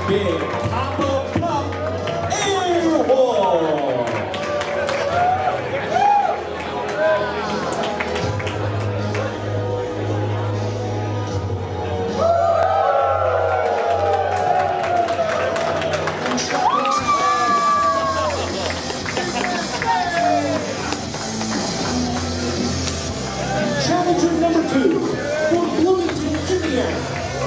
Big Papa Pup Airwolf. Challenger number 2 from Bloomington, Indiana,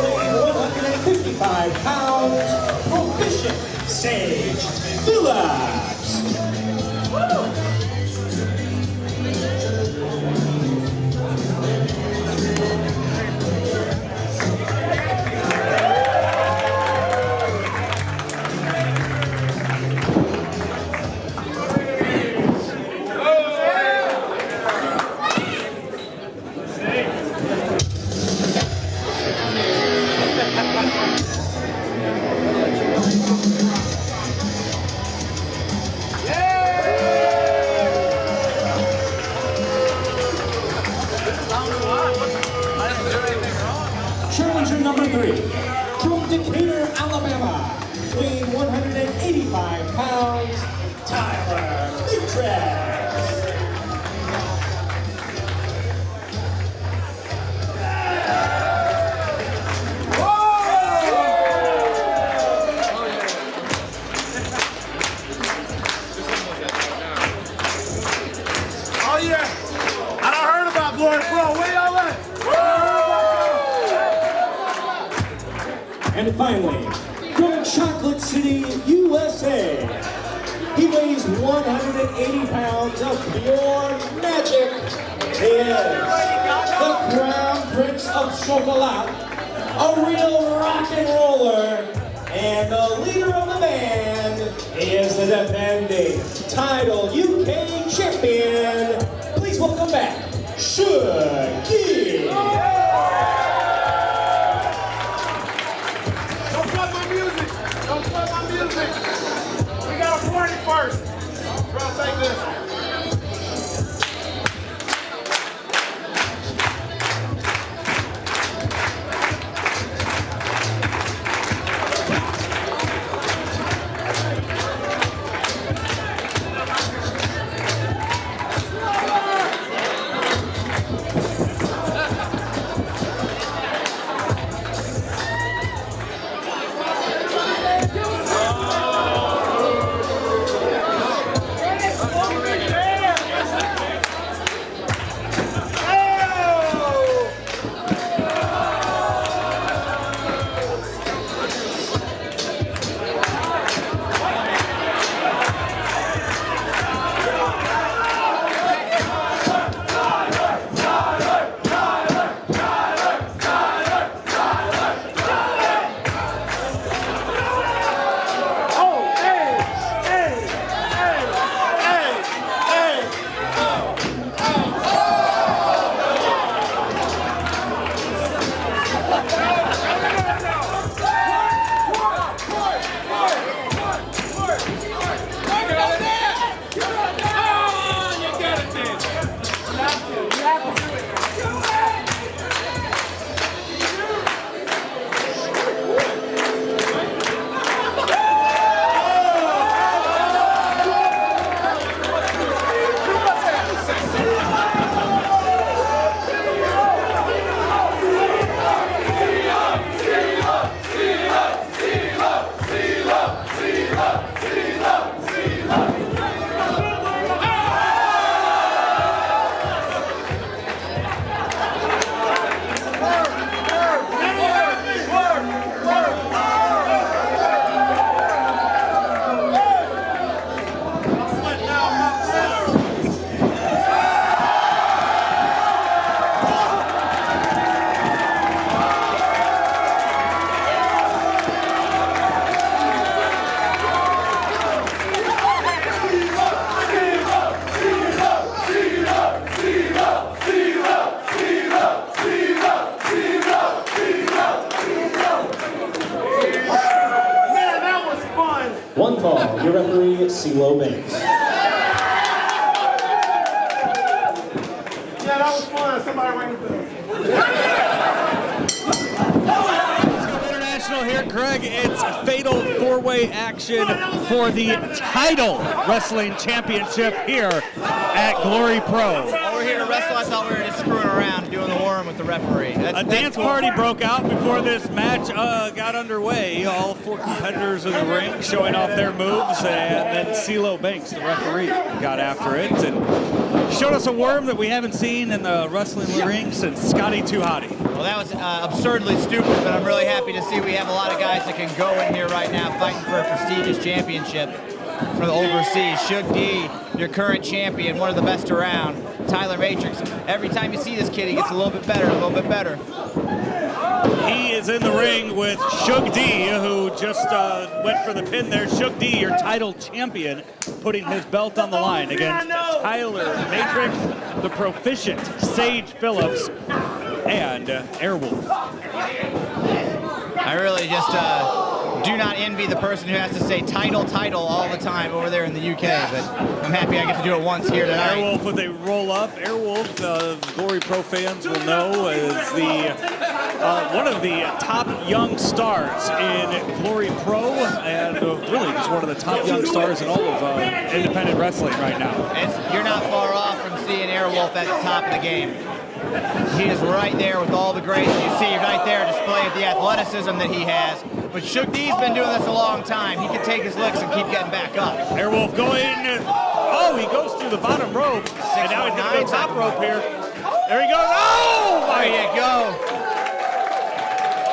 weighing 155 pounds, proficient Sage Phillips. Challenger number 3 from Decatur, Alabama, weighing 185 pounds, Tyler Mitres. Oh yeah, I done heard about Glory Pro. Where y'all at? And finally, from Chocolate City, USA, he weighs 180 pounds of pure magic. He is the Crown Prince of Chocolat, a real rock and roller, and the leader of the band. He is the defending title UK champion. Please welcome back, Shuggy. Don't play my music. Don't play my music. We got a party first. We're gonna take this. One call, your referee, CeeLo Banks. Yeah, that was fun. Somebody ring the bell. International final here, Greg. It's a fatal four-way action for the title wrestling championship here at Glory Pro. We're here to wrestle. I thought we were just screwing around, doing the worm with the referee. A dance party broke out before this match got underway. All four competitors in the ring showing off their moves, and then CeeLo Banks, the referee, got after it and showed us a worm that we haven't seen in the wrestling ring since Scotty Too Hotty. Well, that was absurdly stupid, but I'm really happy to see we have a lot of guys that can go in here right now fighting for a prestigious championship from the overseas. Shug D, your current champion, one of the best around. Tyler Matrix, every time you see this kid, he gets a little bit better, a little bit better. He is in the ring with Shug D, who just went for the pin there. Shug D, your title champion, putting his belt on the line against Tyler Matrix, the proficient Sage Phillips, and Airwolf. I really just do not envy the person who has to say title all the time over there in the UK, but I'm happy I get to do it once here tonight. Airwolf with a roll up. Airwolf, Glory Pro fans will know, is the one of the top young stars in Glory Pro, and really just one of the top young stars in all of independent wrestling right now. You're not far off from seeing Airwolf at the top of the game. He is right there with all the greats. You see right there a display of the athleticism that he has. But Shug D's been doing this a long time. He can take his licks and keep getting back up. Airwolf going, oh, he goes through the bottom rope. And now he's going to go top rope here. There he goes, oh! There you go.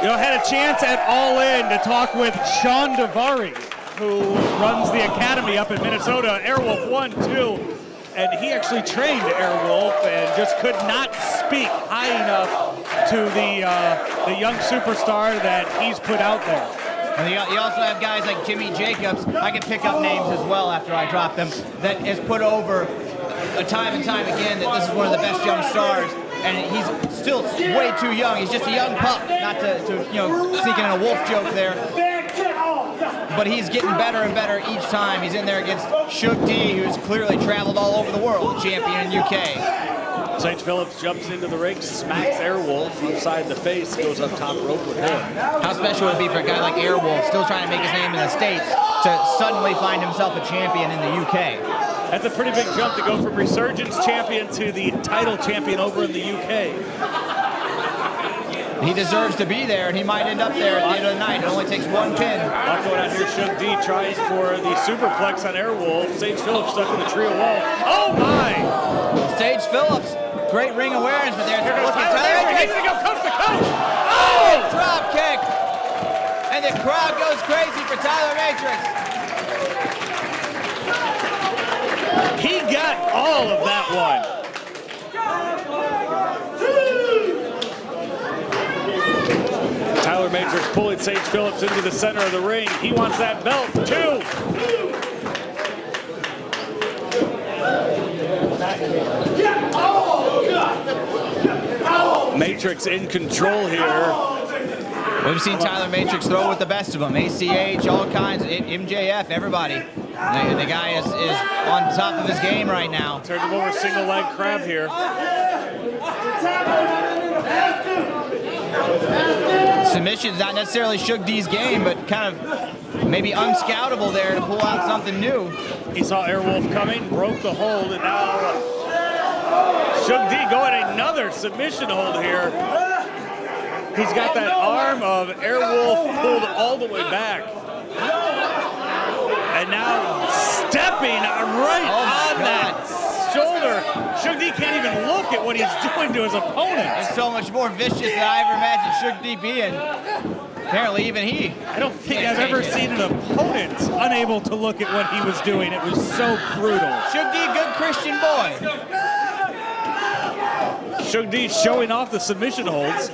You know, had a chance at All In to talk with Sean Davari, who runs the academy up in Minnesota. Airwolf 1, 2. And he actually trained Airwolf and just could not speak high enough to the young superstar that he's put out there. And you also have guys like Jimmy Jacobs. I can pick up names as well after I drop them. That has put over time and time again that this is one of the best young stars. And he's still way too young. He's just a young pup, not to sneaking in a wolf joke there. But he's getting better and better each time. He's in there against Shug D, who's clearly traveled all over the world, the champion in UK. Sage Phillips jumps into the ring, smacks Airwolf inside the face, goes up top rope with him. How special would it be for a guy like Airwolf, still trying to make his name in the States, to suddenly find himself a champion in the UK? That's a pretty big jump to go from Resurgence champion to the title champion over in the UK. He deserves to be there, and he might end up there at the end of the night. It only takes one pin. Not going out here. Shug D tries for the superplex on Airwolf. Sage Phillips stuck in the trio wall. Oh my! Sage Phillips, great ring awareness, but there's Tyler Matrix. He's gonna go coast to coast. Oh! Drop kick, and the crowd goes crazy for Tyler Matrix. He got all of that one. Tyler Matrix pulling Sage Phillips into the center of the ring. He wants that belt too. Matrix in control here. We've seen Tyler Matrix throw with the best of them. ACH, all kinds, MJF, everybody. The guy is on top of his game right now. Turned him over single leg crab here. Submission's not necessarily Shug D's game, but kind of maybe unscoutable there to pull out something new. He saw Airwolf coming, broke the hold, and now Shug D going another submission hold here. He's got that arm of Airwolf pulled all the way back. And now stepping right on that shoulder. Shug D can't even look at what he's doing to his opponent. It's so much more vicious than I ever imagined Shug D being. Apparently even he. I don't think I've ever seen an opponent unable to look at what he was doing. It was so brutal. Shug D, good Christian boy. Shug D showing off the submission holds.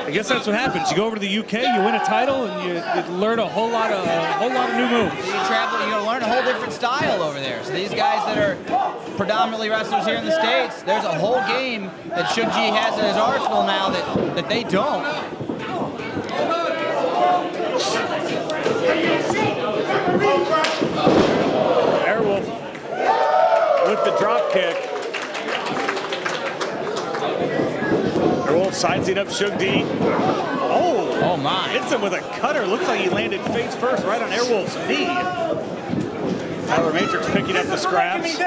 I guess that's what happens. You go over to the UK, you win a title, and you learn a whole lot of new moves. You travel, you learn a whole different style over there. So these guys that are predominantly wrestlers here in the States, there's a whole game that Shug D has in his arsenal now that they don't. Airwolf with the drop kick. Airwolf sidesing up Shug D. Oh my. hits him with a cutter. Looks like he landed face first right on Airwolf's knee. Tyler Matrix picking up the scraps.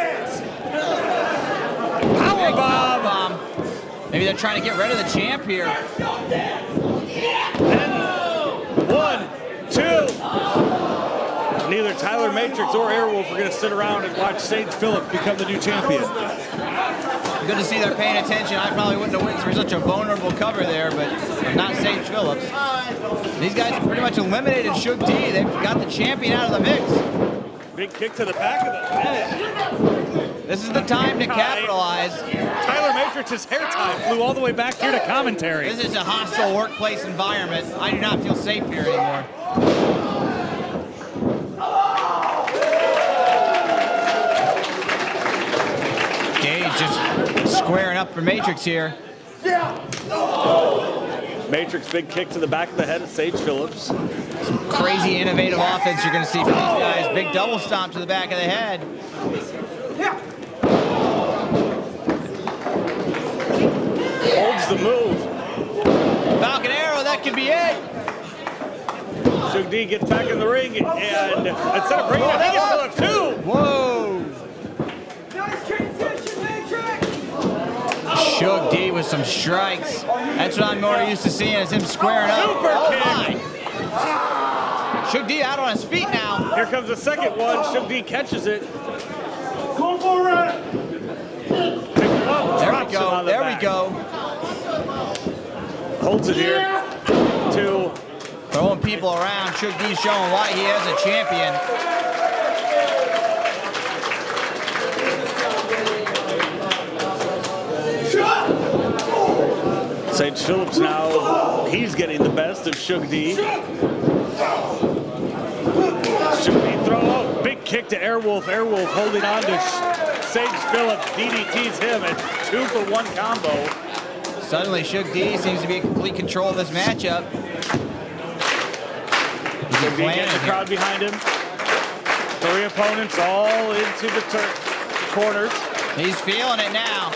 Power bomb. Maybe they're trying to get rid of the champ here. And 1, 2. Neither Tyler Matrix or Airwolf are going to sit around and watch Sage Phillips become the new champion. Good to see they're paying attention. I probably wouldn't have went for such a vulnerable cover there, but not Sage Phillips. These guys have pretty much eliminated Shug D. They've got the champion out of the mix. Big kick to the back of the head. This is the time to capitalize. Tyler Matrix's hair tie flew all the way back here to commentary. This is a hostile workplace environment. I do not feel safe here anymore. Gage just squaring up for Matrix here. Matrix, big kick to the back of the head of Sage Phillips. Some crazy innovative offense you're going to see from these guys. Big double stomp to the back of the head. Holds the move. Falcon Arrow, that could be it. Shug D gets back in the ring, and instead of bringing it, he gets another 2. Whoa. Shug D with some strikes. That's what I'm more used to seeing, is him squaring up. Super kick. Shug D out on his feet now. Here comes the second one. Shug D catches it. Go for it. There we go. There we go. Holds it here. 2. Throwing people around. Shug D showing why he is a champion. Sage Phillips now, he's getting the best of Shug D. Shug D throw, oh, big kick to Airwolf. Airwolf holding on to Sage Phillips, DDTs him at 2-for-1 combo. Suddenly Shug D seems to be in complete control of this matchup. Shug D getting the crowd behind him. 3 opponents all into the corners. He's feeling it now.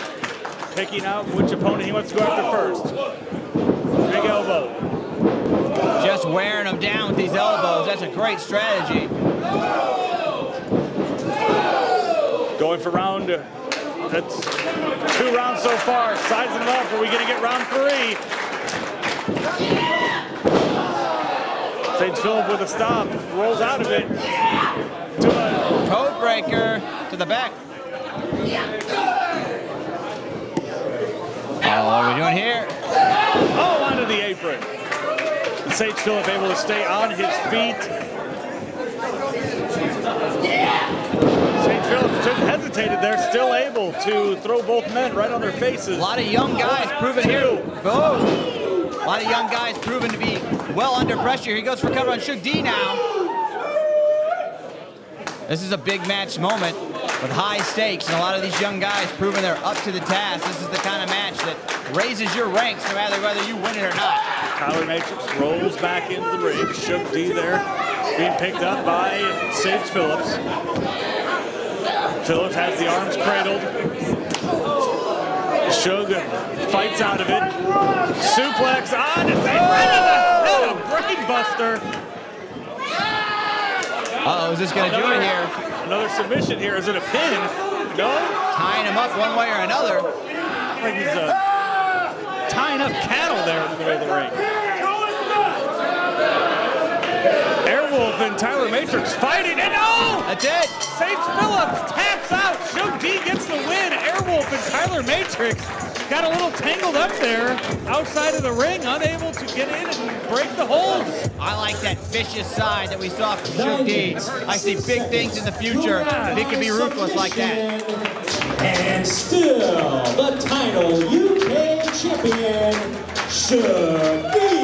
Picking out which opponent he wants to go after first. Big elbow. Just wearing him down with these elbows. That's a great strategy. Going for round, that's 2 rounds so far. Sizing them up. Are we going to get round 3? Sage Phillips with a stop. Rolls out of it. To a code breaker to the back. Oh, what are we doing here? Oh, onto the apron. Sage Phillips able to stay on his feet. Sage Phillips hesitated there, still able to throw both men right on their faces. A lot of young guys proven here. Oh. A lot of young guys proven to be well under pressure. He goes for cover on Shug D now. This is a big match moment with high stakes, and a lot of these young guys proving they're up to the task. This is the kind of match that raises your ranks no matter whether you win it or not. Tyler Matrix rolls back into the ring. Shug D there being picked up by Sage Phillips. Phillips has the arms cradled. Shug fights out of it. Suplex on to Sage right on the head, a brain buster. Uh-oh, is this going to do it here? Another submission here. Is it a pin? No? Tying him up one way or another. Like he's tying up cattle there in the middle of the ring. Airwolf and Tyler Matrix fighting, and oh! That's it. Sage Phillips taps out. Shug D gets the win. Airwolf and Tyler Matrix got a little tangled up there outside of the ring, unable to get in and break the hold. I like that vicious side that we saw from Shug D. I see big things in the future. He can be ruthless like that. And still the title UK champion, Shug D.